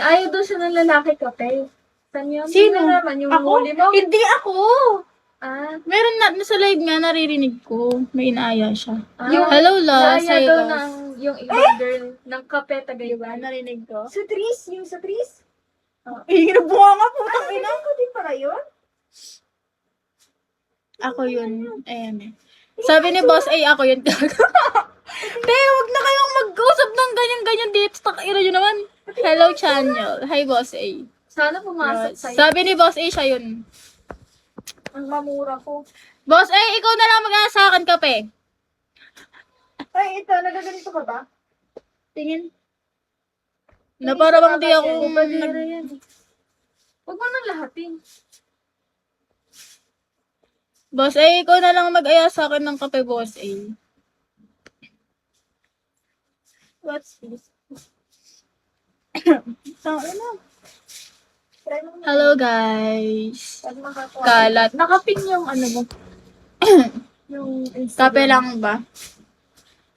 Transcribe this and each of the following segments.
Ayaw daw siya ng lalaki kape. Saan yun? Sino? naman yung Ako? huli mo? Hindi ako. Ah, Meron na sa live nga, naririnig ko. May inaaya siya. yung, Hello, Loss. naaya Hi, daw Loss. ng yung ibang girl ng kape Diba? Tagaytay. Narinig ko. Sa Tris, yung sa Tris. Hinabunga nga po. Ina ko din para yun? Ako yun. Ayan eh. Sabi ni Boss A, ako yun. Te, wag na kayong mag-usap ng ganyan-ganyan dito. Takira nyo naman. Hello, channel. Hi, Boss A. Sana pumasok sa'yo. Sabi ni Boss A, siya yun. Ang mamura ko. Boss A, ikaw na lang mag-asa sa akin kape. Ay, ito, nagaganito ka ba? Tingin. Na para bang di ako Badera yan. Huwag mo nang lahatin. Boss A, ikaw na lang mag-aya sa akin ng kape, Boss A. What's this? Ano? Try mo na. Hello, guys. Pag makakuha. Kalat. Nakapin yung ano mo. Yung Kape lang ba?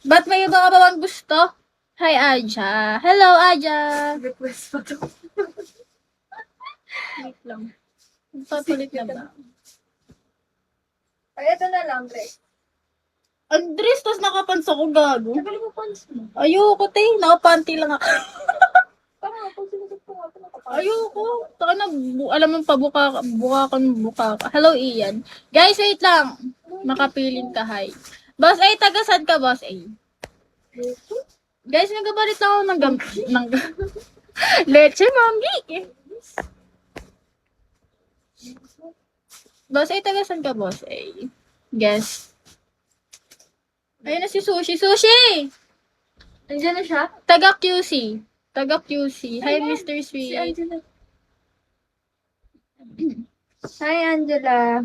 Ba't may iba ka ba bang gusto? Hi, Aja. Hello, Aja. Request pa to. Wait lang. Papalit na ba? Ay, ito na lang, Grace. Andres, tas nakapants ako, gago. Nabili mo pants mo. Ayoko, te. Nakapanty lang ako. Parang ako sinugot ko nga ito nakapants. Ayoko. Taka na, alam mo pa, buka ka. Hello, Ian. Guys, wait lang. Makapiling ka, hi. Boss A, tagasan ka, Boss A. Guys, nagabalit ako ng leche, mami. Boss A, tagasan ka, Boss A. Guess. Ayun na si Sushi. Sushi! Andiyan na siya? Taga QC. Taga QC. Hi, Mr. Si Sweet. Angela. Hi, Angela.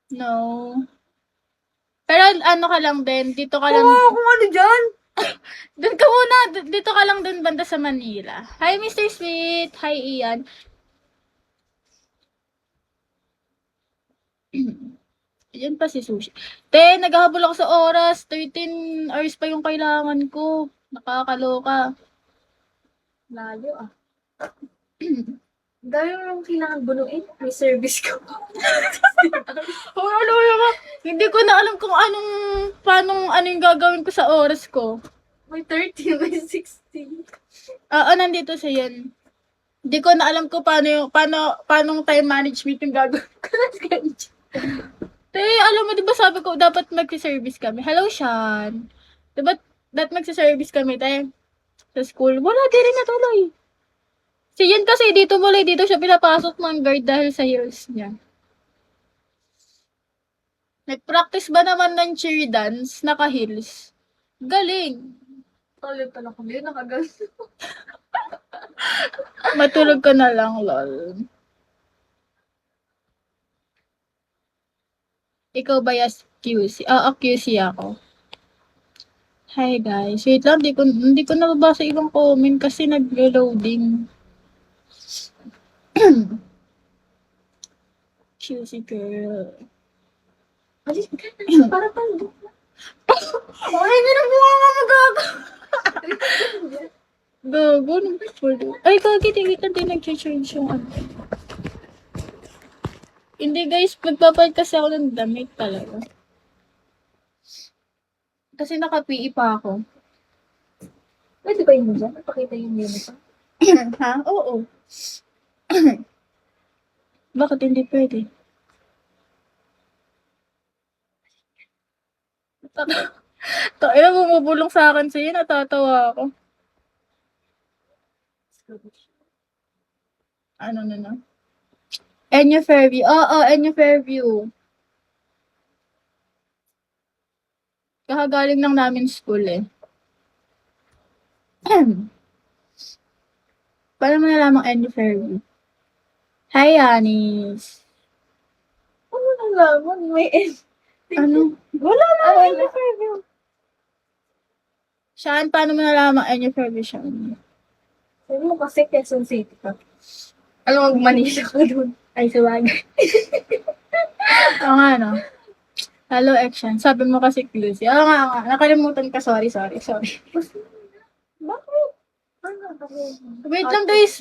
No. Pero ano ka lang din, dito ka lang. kung ano dyan? Doon ka muna, dito ka lang din banda sa Manila. Hi, Mr. Sweet. Hi, Ian. Yan pa si Sushi. Te, naghahabol ako sa oras. 13 hours pa yung kailangan ko. Nakakaloka. Layo ah. Dahil yung kailangan bunuin. May service ko. Oh, ano ka? Hindi ko na alam kung ano yung gagawin ko sa oras ko. May 30, may 60. Nandito siya yan. Hindi ko na alam kung paano time management yung gagawin ko. Te, alam mo, di ba sabi ko, dapat magsi-service kami. Hello, Sean. Diba, dapat magsi-service kami, te? Sa school. Wala, di rin natuloy. Si Yan kasi, dito siya pinapasok ng guard dahil sa heels niya. Nag-practice ba naman ng cheer dance, naka-heels? Galing. Talit pala ko. Hindi, nakaganto. Matulog ka na lang, lol. Ikaw ba yes QC? QC ako. Hi guys. Wait lang, hindi ko nababasa ibang comment kasi naglo-loading. QC girl. Alis ka na. Para pa. Ay, ginagawa nga magaga. Gago, ay, kagit din nag-change yung ano. Hindi guys, magpapalit kasi ako ng damit talaga. Kasi naka-PE pa ako. Pwede ba yun dyan? Napakita yung uniform. Ha? Oo. Bakit hindi pwede? Ina, bumubulong sa akin sa'yo, natatawa ako. Ano na? Enyo Fairview. Oo, Enyo Fairview. Kakagaling lang namin school eh. Paano mo nalamang Enyo Fairview? Hi, Anis. Ano nalaman? May end. Ano? Wala na. Enyo Fairview. Shaan, paano mo nalamang Enyo Fairview, Shaan? Sabi mo kasi Quezon City ka. Alam mo, Manila ka doon. Ay, sabagay. Oo nga, no? Hello, Action. Sabi mo kasi QC. Oo nga. Nakalimutan ka. Sorry. Bakit? Ano? Wait lang guys,